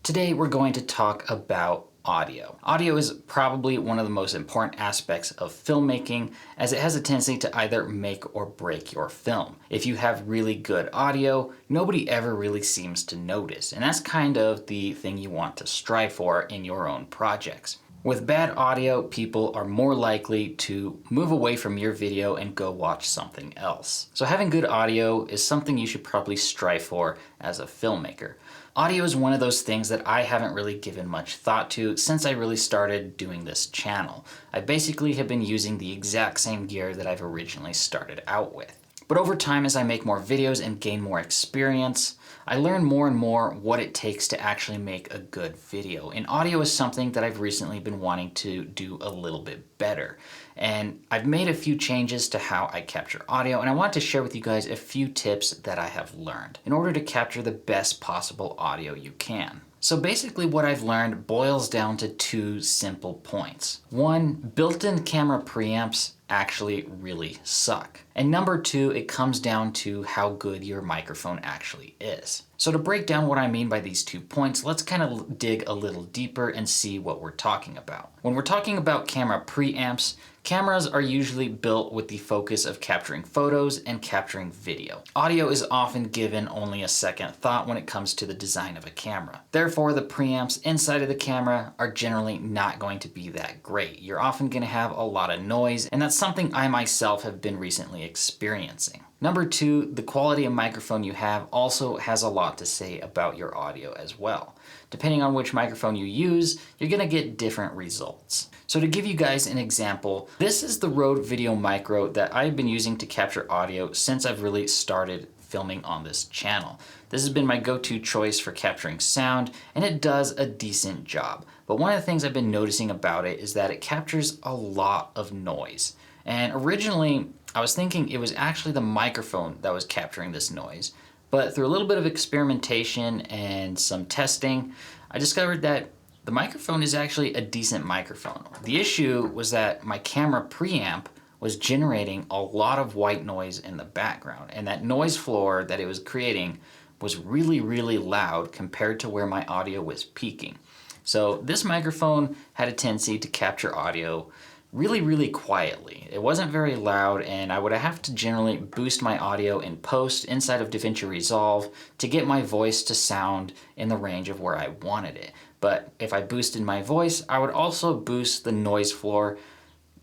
Today we're going to talk about audio. Audio is probably one of the most important aspects of filmmaking, as it has a tendency to either make or break your film. If you have really good audio, nobody ever really seems to notice, and that's kind of the thing you want to strive for in your own projects. With bad audio, people are more likely to move away from your video and go watch something else. So having good audio is something you should probably strive for as a filmmaker. Audio is one of those things that I haven't really given much thought to since I really started doing this channel. I basically have been using the exact same gear that I've originally started out with. But over time, as I make more videos and gain more experience, I learn more and more what it takes to actually make a good video. And audio is something that I've recently been wanting to do a little bit better. And I've made a few changes to how I capture audio, and I want to share with you guys a few tips that I have learned in order to capture the best possible audio you can. So basically what I've learned boils down to two simple points. One, built-in camera preamps actually really suck. And number two, it comes down to how good your microphone actually is. So to break down what I mean by these 2 points, let's kind of dig a little deeper and see what we're talking about. When we're talking about camera preamps, cameras are usually built with the focus of capturing photos and capturing video. Audio is often given only a second thought when it comes to the design of a camera. Therefore, the preamps inside of the camera are generally not going to be that great. You're often going to have a lot of noise, and that's something I myself have been recently experiencing. Number two, the quality of microphone you have also has a lot to say about your audio as well. Depending on which microphone you use, you're gonna get different results. So to give you guys an example, this is the Rode Video Micro that I've been using to capture audio since I've really started filming on this channel. This has been my go-to choice for capturing sound, and it does a decent job. But one of the things I've been noticing about it is that it captures a lot of noise. And originally, I was thinking it was actually the microphone that was capturing this noise. But through a little bit of experimentation and some testing, I discovered that the microphone is actually a decent microphone. The issue was that my camera preamp was generating a lot of white noise in the background, and that noise floor that it was creating was really, really loud compared to where my audio was peaking. So this microphone had a tendency to capture audio really, really quietly. It wasn't very loud, and I would have to generally boost my audio in post inside of DaVinci Resolve to get my voice to sound in the range of where I wanted it. But if I boosted my voice, I would also boost the noise floor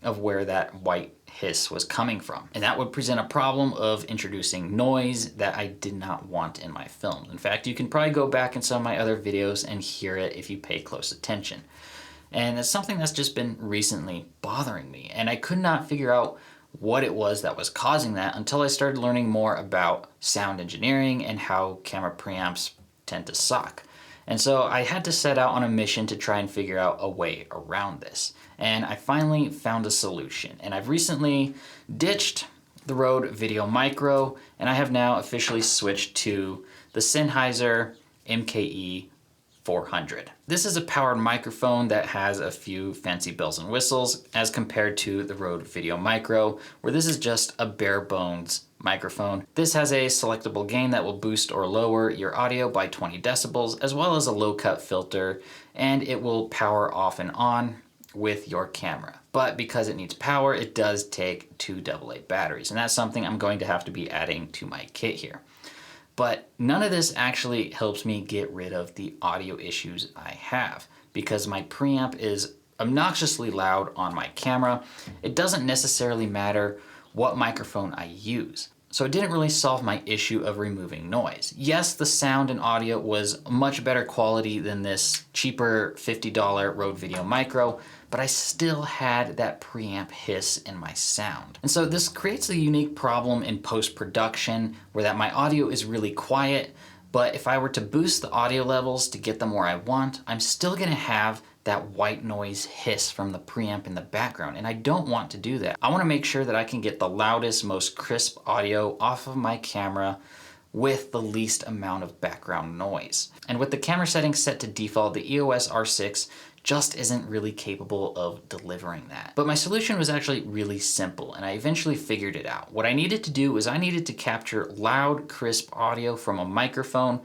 of where that white hiss was coming from. And that would present a problem of introducing noise that I did not want in my films. In fact, you can probably go back in some of my other videos and hear it if you pay close attention. And it's something that's just been recently bothering me. And I could not figure out what it was that was causing that until I started learning more about sound engineering and how camera preamps tend to suck. And so I had to set out on a mission to try and figure out a way around this. And I finally found a solution. And I've recently ditched the Rode Video Micro, and I have now officially switched to the Sennheiser MKE 400. This is a powered microphone that has a few fancy bells and whistles as compared to the Rode Video Micro, where this is just a bare bones microphone. This has a selectable gain that will boost or lower your audio by 20 decibels, as well as a low cut filter, and it will power off and on with your camera. But because it needs power, it does take 2 AA batteries, and that's something I'm going to have to be adding to my kit here. But none of this actually helps me get rid of the audio issues I have, because my preamp is obnoxiously loud on my camera. It doesn't necessarily matter what microphone I use. So it didn't really solve my issue of removing noise. Yes, the sound and audio was much better quality than this cheaper $50 Rode Video Micro, but I still had that preamp hiss in my sound. And so this creates a unique problem in post-production where that my audio is really quiet, but if I were to boost the audio levels to get them where I want, I'm still gonna have that white noise hiss from the preamp in the background, and I don't want to do that. I wanna make sure that I can get the loudest, most crisp audio off of my camera with the least amount of background noise. And with the camera settings set to default, the EOS R6 just isn't really capable of delivering that. But my solution was actually really simple, and I eventually figured it out. What I needed to do was I needed to capture loud, crisp audio from a microphone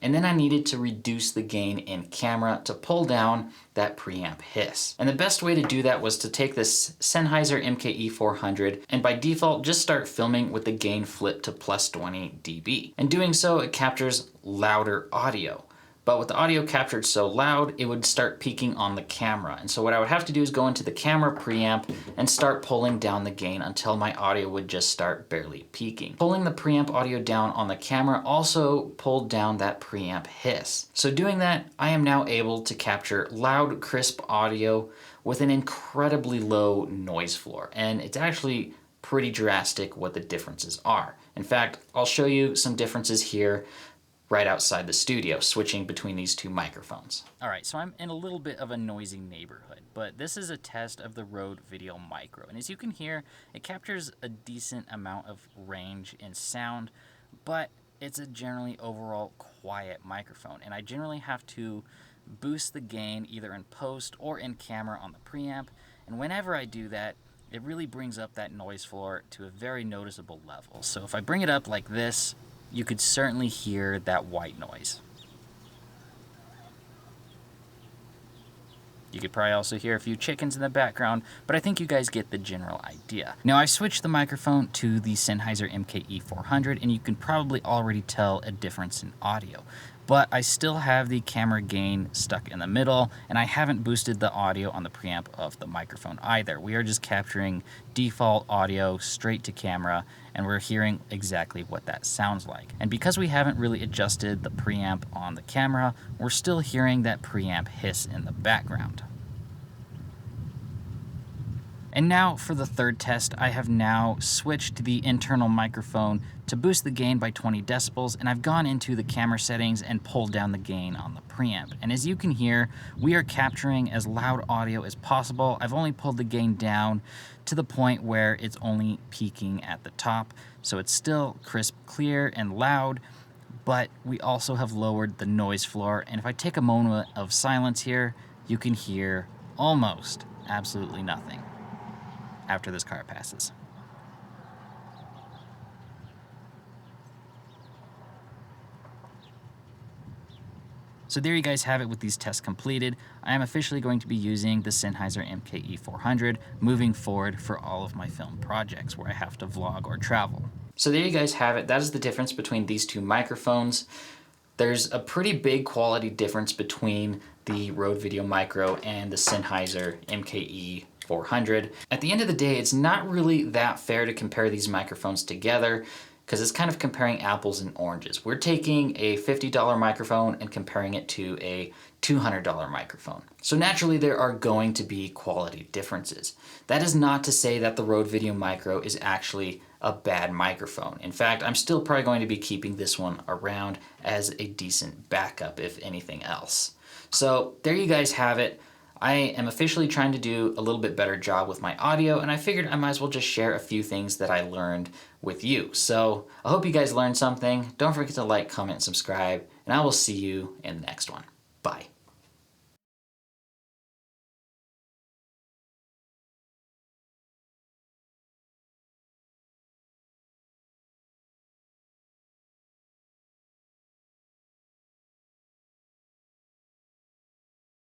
And then I needed to reduce the gain in camera to pull down that preamp hiss. And the best way to do that was to take this Sennheiser MKE400 and by default just start filming with the gain flipped to plus 20 dB. In doing so, it captures louder audio. But with the audio captured so loud, it would start peaking on the camera. And so what I would have to do is go into the camera preamp and start pulling down the gain until my audio would just start barely peaking. Pulling the preamp audio down on the camera also pulled down that preamp hiss. So doing that, I am now able to capture loud, crisp audio with an incredibly low noise floor. And it's actually pretty drastic what the differences are. In fact, I'll show you some differences here right outside the studio, switching between these two microphones. All right, so I'm in a little bit of a noisy neighborhood, but this is a test of the Rode Video Micro. And as you can hear, it captures a decent amount of range in sound, but it's a generally overall quiet microphone. And I generally have to boost the gain either in post or in camera on the preamp. And whenever I do that, it really brings up that noise floor to a very noticeable level. So if I bring it up like this, you could certainly hear that white noise. You could probably also hear a few chickens in the background, but I think you guys get the general idea. Now I switched the microphone to the Sennheiser MKE400 and you can probably already tell a difference in audio. But I still have the camera gain stuck in the middle, and I haven't boosted the audio on the preamp of the microphone either. We are just capturing default audio straight to camera, and we're hearing exactly what that sounds like. And because we haven't really adjusted the preamp on the camera, we're still hearing that preamp hiss in the background. And now for the third test, I have now switched the internal microphone to boost the gain by 20 decibels, and I've gone into the camera settings and pulled down the gain on the preamp. And as you can hear, we are capturing as loud audio as possible. I've only pulled the gain down to the point where it's only peaking at the top, so it's still crisp, clear, and loud, but we also have lowered the noise floor. And if I take a moment of silence here, you can hear almost absolutely nothing after this car passes. So there you guys have it with these tests completed. I am officially going to be using the Sennheiser MKE400 moving forward for all of my film projects where I have to vlog or travel. So there you guys have it. That is the difference between these two microphones. There's a pretty big quality difference between the Rode Video Micro and the Sennheiser MKE400. At the end of the day, it's not really that fair to compare these microphones together because it's kind of comparing apples and oranges. We're taking a $50 microphone and comparing it to a $200 microphone. So naturally there are going to be quality differences. That is not to say that the Rode Video Micro is actually a bad microphone. In fact, I'm still probably going to be keeping this one around as a decent backup if anything else. So there you guys have it. I am officially trying to do a little bit better job with my audio, and I figured I might as well just share a few things that I learned with you. So I hope you guys learned something. Don't forget to like, comment, and subscribe, and I will see you in the next one. Bye.